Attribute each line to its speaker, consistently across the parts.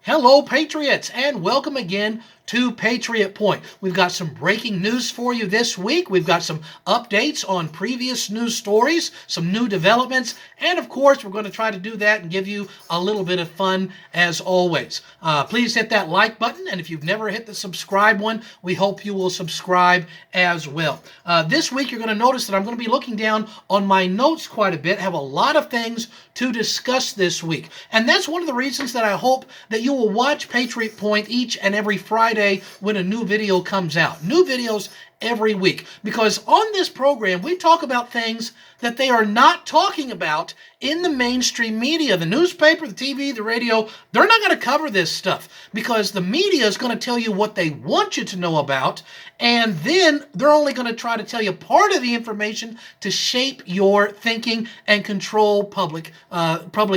Speaker 1: Hello, Patriots, and welcome again to Patriot Point. We've got some breaking news for you this week. We've got some updates on previous news stories, some new developments, and of course, we're going to try to do that and give you a little bit of fun as always. Please hit that like button, and if you've never hit the subscribe one, we hope you will subscribe as well. This week, you're going to notice that I'm going to be looking down on my notes quite a bit. I have a lot of things to discuss this week, and that's one of the reasons that I hope that you will watch Patriot Point each and every Friday when a new video comes out. New videos every week, because on this program we talk about things that they are not talking about in the mainstream media. The newspaper, the TV, the radio, they're not going to cover this stuff because the media is going to tell you what they want you to know about, and then they're only going to try to tell you part of the information to shape your thinking and control public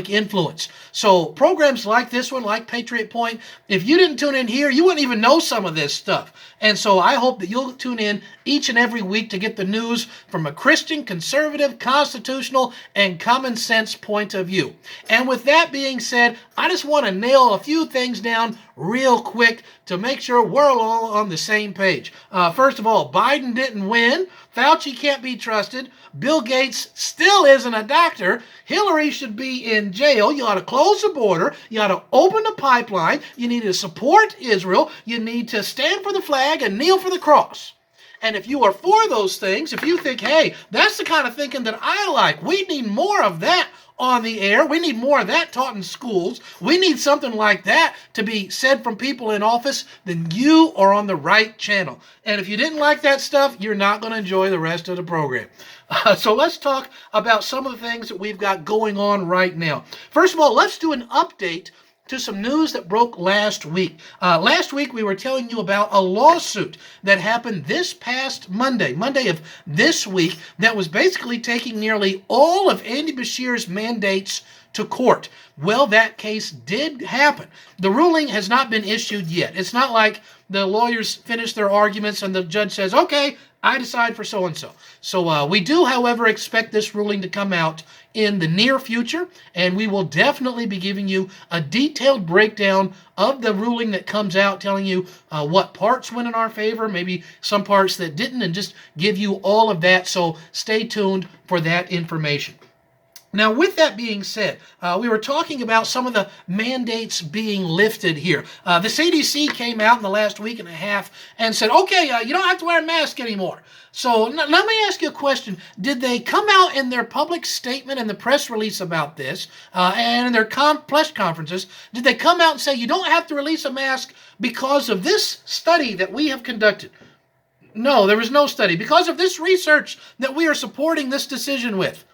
Speaker 1: influence. So programs like this one, like Patriot Point, if you didn't tune in here, you wouldn't even know some of this stuff. And so I hope that you'll tune in each and every week to get the news from a Christian, conservative, constitutional, and common sense point of view. And with that being said, I just want to nail a few things down real quick to make sure we're all on the same page. First of all, Biden didn't win. Fauci can't be trusted. Bill Gates still isn't a doctor. Hillary should be in jail. You ought to close the border. You ought to open the pipeline. You need to support Israel. You need to stand for the flag and kneel for the cross. And if you are for those things, if you think, hey, that's the kind of thinking that I like, we need more of that on the air. We need more of that taught in schools. We need something like that to be said from people in office, then you are on the right channel. And if you didn't like that stuff, you're not going to enjoy the rest of the program. So let's talk about some of the things that we've got going on right now. First of all, let's do an update to some news that broke last week. Last week, we were telling you about a lawsuit that happened this past Monday of this week, that was basically taking nearly all of Andy Beshear's mandates to court. Well, that case did happen. The ruling has not been issued yet. It's not like the lawyers finish their arguments and the judge says, okay, I decide for so-and-so. So we do, however, expect this ruling to come out in the near future, and we will definitely be giving you a detailed breakdown of the ruling that comes out, telling you what parts went in our favor, maybe some parts that didn't, and just give you all of that. So stay tuned for that information. Now, with that being said, we were talking about some of the mandates being lifted here. The CDC came out in the last week and a half and said, okay, you don't have to wear a mask anymore. So let me ask you a question. Did they come out in their public statement and the press release about this, and in their press conferences, did they come out and say you don't have to release a mask because of this study that we have conducted? No, there was no study. Because of this research that we are supporting this decision with.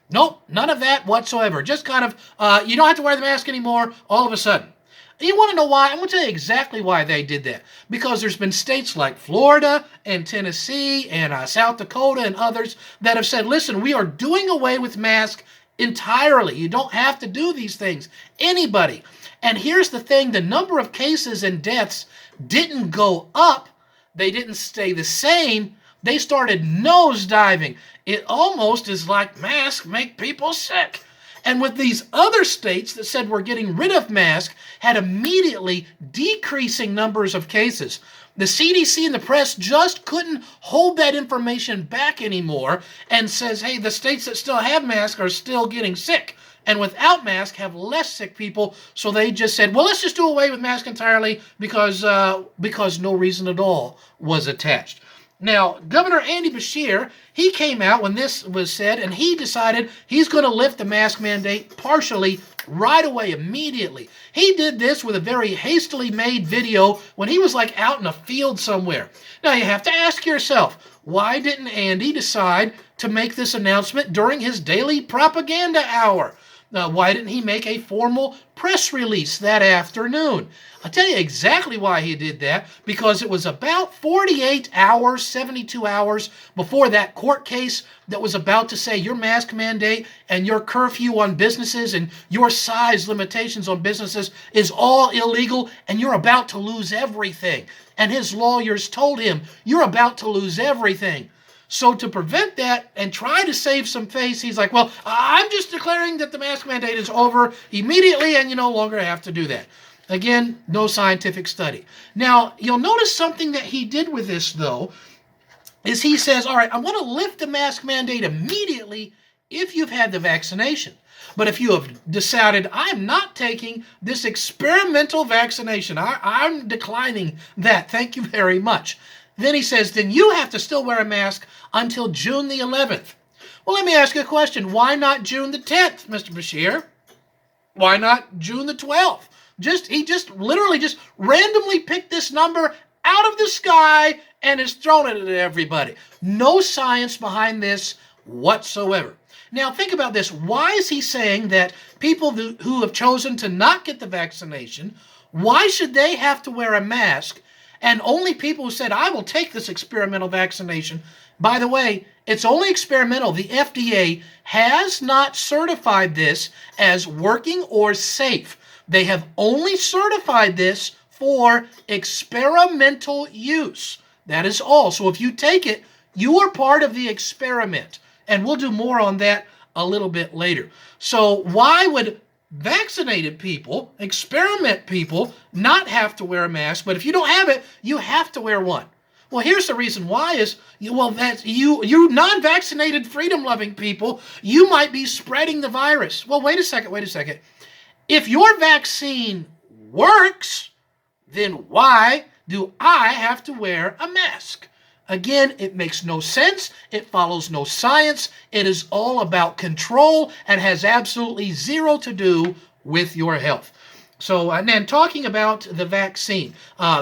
Speaker 1: Nope, none of that whatsoever. Just kind of, you don't have to wear the mask anymore all of a sudden. You want to know why? I'm going to tell you exactly why they did that. Because there's been states like Florida and Tennessee and South Dakota and others that have said, listen, we are doing away with masks entirely. You don't have to do these things. Anybody. And here's the thing, the number of cases and deaths didn't go up. They didn't stay the same. They started nosediving. It almost is like masks make people sick. And with these other states that said we're getting rid of masks, had immediately decreasing numbers of cases. The CDC and the press just couldn't hold that information back anymore and says, hey, the states that still have masks are still getting sick. And without masks have less sick people. So they just said, well, let's just do away with masks entirely because no reason at all was attached. Now, Governor Andy Besehar, he came out when this was said, and he decided he's going to lift the mask mandate partially right away, immediately. He did this with a very hastily made video when he was like out in a field somewhere. Now, you have to ask yourself, why didn't Andy decide to make this announcement during his daily propaganda hour? Why didn't he make a formal press release that afternoon? I'll tell you exactly why he did that, because it was about 48 hours, 72 hours before that court case that was about to say your mask mandate and your curfew on businesses and your size limitations on businesses is all illegal and you're about to lose everything. And his lawyers told him, you're about to lose everything. So to prevent that and try to save some face, he's like, well, I'm just declaring that the mask mandate is over immediately and you no longer have to do that. Again, no scientific study. Now, you'll notice something that he did with this, though, is he says, all right, I want to lift the mask mandate immediately if you've had the vaccination. But if you have decided, I'm not taking this experimental vaccination, I'm declining that, thank you very much. Then he says, then you have to still wear a mask until June the 11th. Well, let me ask you a question. Why not June the 10th, Mr. Besehar? Why not June the 12th? He just literally just randomly picked this number out of the sky and is throwing it at everybody. No science behind this whatsoever. Now, think about this. Why is he saying that people who have chosen to not get the vaccination, why should they have to wear a mask? And only people who said, I will take this experimental vaccination. By the way, it's only experimental. The FDA has not certified this as working or safe. They have only certified this for experimental use. That is all. So if you take it, you are part of the experiment. And we'll do more on that a little bit later. So why would vaccinated people, experiment people, not have to wear a mask? But if you don't have it, you have to wear one. Well, here's the reason why is, that's you non-vaccinated, freedom-loving people, you might be spreading the virus. Well, wait a second. If your vaccine works, then why do I have to wear a mask? Again, it makes no sense. It follows no science. It is all about control and has absolutely zero to do with your health. So, and then talking about the vaccine,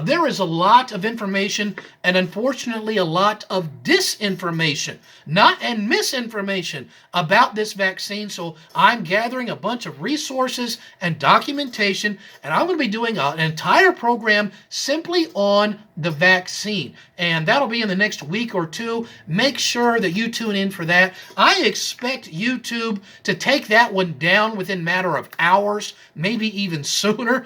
Speaker 1: there is a lot of information and unfortunately a lot of disinformation, and misinformation about this vaccine. So I'm gathering a bunch of resources and documentation, and I'm going to be doing an entire program simply on the vaccine. And that'll be in the next week or two. Make sure that you tune in for that. I expect YouTube to take that one down within a matter of hours, maybe even sooner,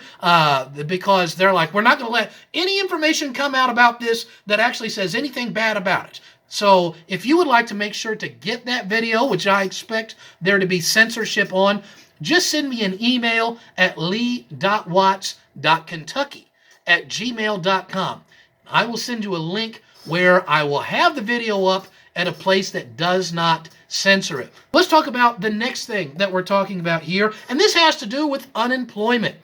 Speaker 1: because they're like, we're not going to let any information come out about this that actually says anything bad about it. So if you would like to make sure to get that video, which I expect there to be censorship on, just send me an email at lee.watts.kentucky@gmail.com. I will send you a link where I will have the video up at a place that does not censor it. Let's talk about the next thing that we're talking about here, and this has to do with unemployment.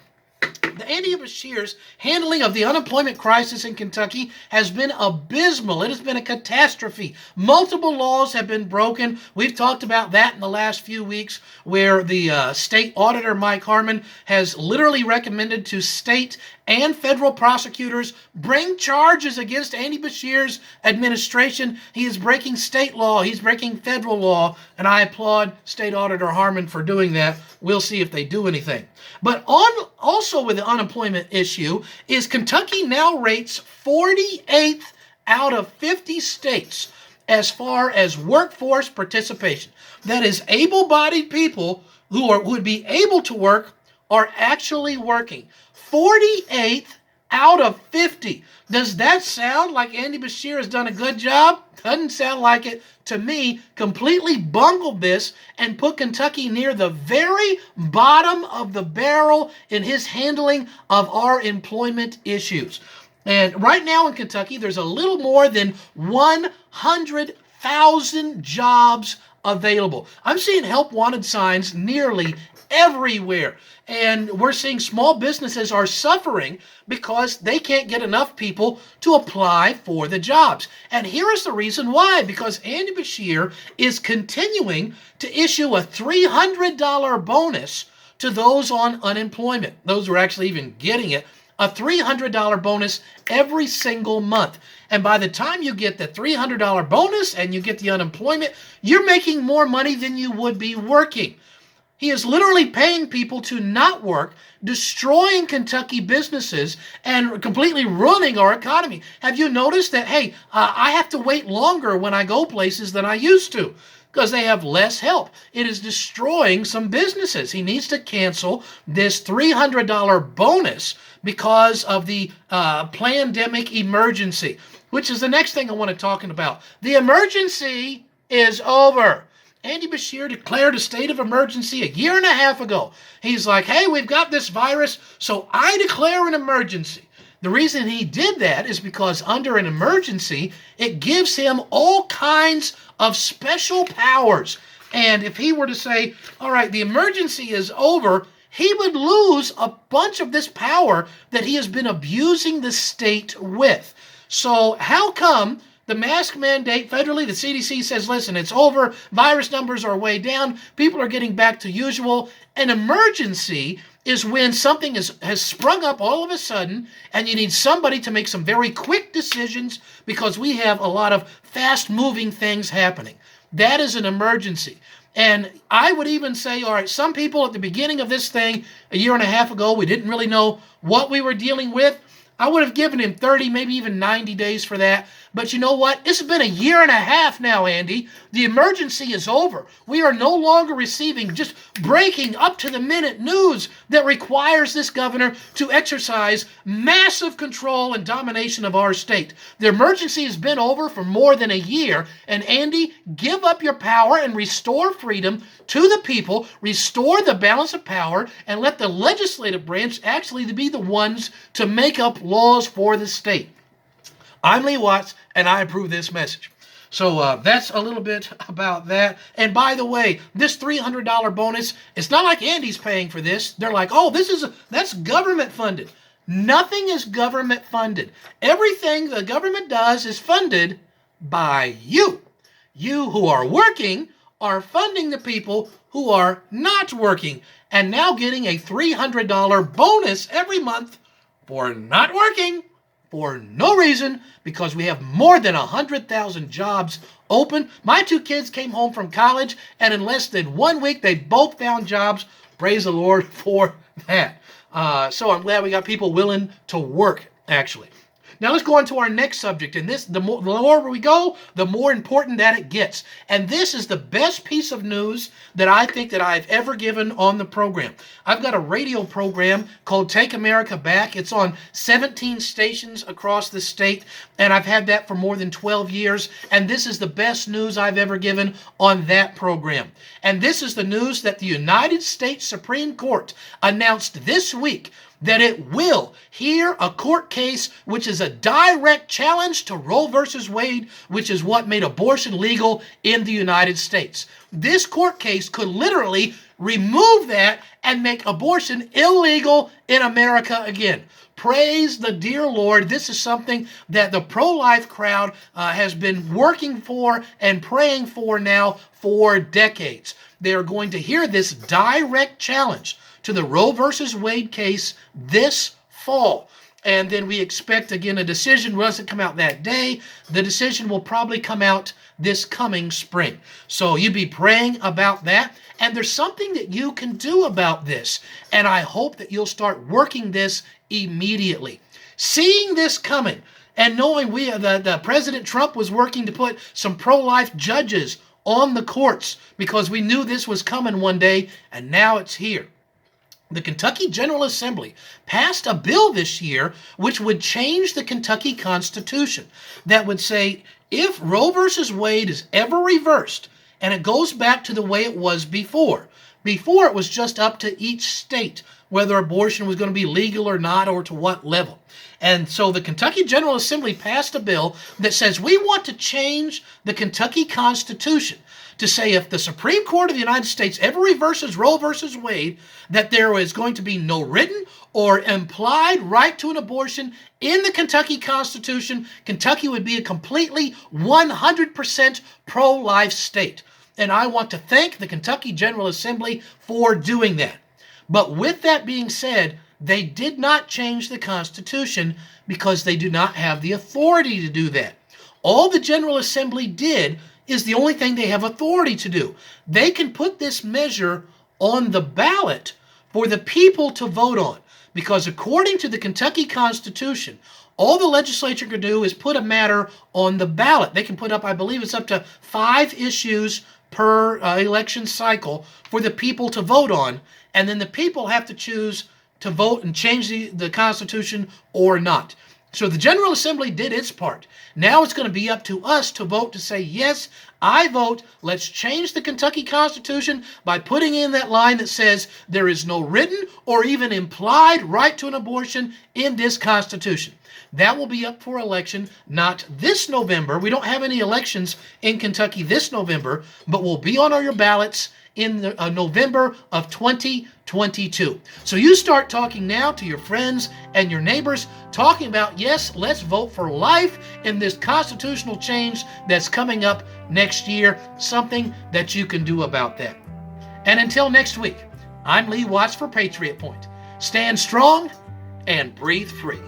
Speaker 1: The Andy Beshehar's handling of the unemployment crisis in Kentucky has been abysmal. It has been a catastrophe. Multiple laws have been broken. We've talked about that in the last few weeks, where the state auditor, Mike Harmon, has literally recommended to state and federal prosecutors bring charges against Andy Beshehar's administration. He is breaking state law. He's breaking federal law, and I applaud State Auditor Harmon for doing that. We'll see if they do anything. But also with the unemployment issue is Kentucky now rates 48th out of 50 states as far as workforce participation. That is, able-bodied people who would be able to work are actually working. 48th out of 50. Does that sound like Andy Besehar has done a good job? Doesn't sound like it to me. Completely bungled this and put Kentucky near the very bottom of the barrel in his handling of our employment issues. And right now in Kentucky, there's a little more than 100,000 jobs available. I'm seeing help wanted signs nearly everywhere. And we're seeing small businesses are suffering because they can't get enough people to apply for the jobs. And here is the reason why. Because Andy Besehar is continuing to issue a $300 bonus to those on unemployment. Those who are actually even getting it. A $300 bonus every single month. And by the time you get the $300 bonus and you get the unemployment, you're making more money than you would be working. He is literally paying people to not work, destroying Kentucky businesses, and completely ruining our economy. Have you noticed that, hey, I have to wait longer when I go places than I used to because they have less help? It is destroying some businesses. He needs to cancel this $300 bonus because of the pandemic emergency, which is the next thing I want to talk about. The emergency is over. Andy Besehar declared a state of emergency a year and a half ago. He's like, hey, we've got this virus, so I declare an emergency. The reason he did that is because under an emergency, it gives him all kinds of special powers. And if he were to say, all right, the emergency is over, he would lose a bunch of this power that he has been abusing the state with. So how come the mask mandate federally, the CDC says, listen, it's over, virus numbers are way down, people are getting back to usual. An emergency is when something has sprung up all of a sudden and you need somebody to make some very quick decisions because we have a lot of fast-moving things happening. That is an emergency. And I would even say, all right, some people at the beginning of this thing a year and a half ago, we didn't really know what we were dealing with. I would have given him 30, maybe even 90 days for that. But you know what? It's been a year and a half now, Andy. The emergency is over. We are no longer receiving just breaking up-to-the-minute news that requires this governor to exercise massive control and domination of our state. The emergency has been over for more than a year. And Andy, give up your power and restore freedom to the people, restore the balance of power, and let the legislative branch actually be the ones to make up laws for the state. I'm Lee Watts, and I approve this message. So that's a little bit about that. And by the way, this $300 bonus, it's not like Andy's paying for this. They're like, oh, that's government funded. Nothing is government funded. Everything the government does is funded by you. You who are working are funding the people who are not working and now getting a $300 bonus every month for not working for no reason, because we have more than 100,000 jobs open. My two kids came home from college, and in less than 1 week, they both found jobs. Praise the Lord for that. So I'm glad we got people willing to work, actually. Now let's go on to our next subject. And the lower we go, the more important that it gets. And this is the best piece of news that I think that I've ever given on the program. I've got a radio program called Take America Back. It's on 17 stations across the state, and I've had that for more than 12 years. And this is the best news I've ever given on that program. And this is the news that the United States Supreme Court announced this week that it will hear a court case which is a direct challenge to Roe versus Wade, which is what made abortion legal in the United States. This court case could literally remove that and make abortion illegal in America again. Praise the dear Lord. This is something that the pro-life crowd has been working for and praying for now for decades. They are going to hear this direct challenge to the Roe versus Wade case this fall. And then we expect, again, a decision doesn't come out that day. The decision will probably come out this coming spring. So you be praying about that. And there's something that you can do about this. And I hope that you'll start working this immediately. Seeing this coming and knowing the President Trump was working to put some pro-life judges on the courts because we knew this was coming one day, and now it's here. The Kentucky General Assembly passed a bill this year which would change the Kentucky Constitution that would say if Roe versus Wade is ever reversed and it goes back to the way it was before it was just up to each state whether abortion was going to be legal or not or to what level. And so the Kentucky General Assembly passed a bill that says we want to change the Kentucky Constitution to say if the Supreme Court of the United States ever reverses Roe versus Wade, that there is going to be no written or implied right to an abortion in the Kentucky Constitution. Kentucky would be a completely 100% pro-life state. And I want to thank the Kentucky General Assembly for doing that. But with that being said, they did not change the Constitution because they do not have the authority to do that. All the General Assembly did is the only thing they have authority to do. They can put this measure on the ballot for the people to vote on. Because according to the Kentucky Constitution, all the legislature can do is put a matter on the ballot. They can put up, I believe it's up to 5 issues per election cycle for the people to vote on. And then the people have to choose to vote and change the Constitution or not. So the General Assembly did its part. Now it's going to be up to us to vote to say, yes, I vote. Let's change the Kentucky Constitution by putting in that line that says there is no written or even implied right to an abortion in this Constitution. That will be up for election, not this November. We don't have any elections in Kentucky this November, but will be on your ballots in November of 2022. So you start talking now to your friends and your neighbors, talking about, yes, let's vote for life in this constitutional change that's coming up next year, something that you can do about that. And until next week, I'm Lee Watts for Patriot Point. Stand strong and breathe free.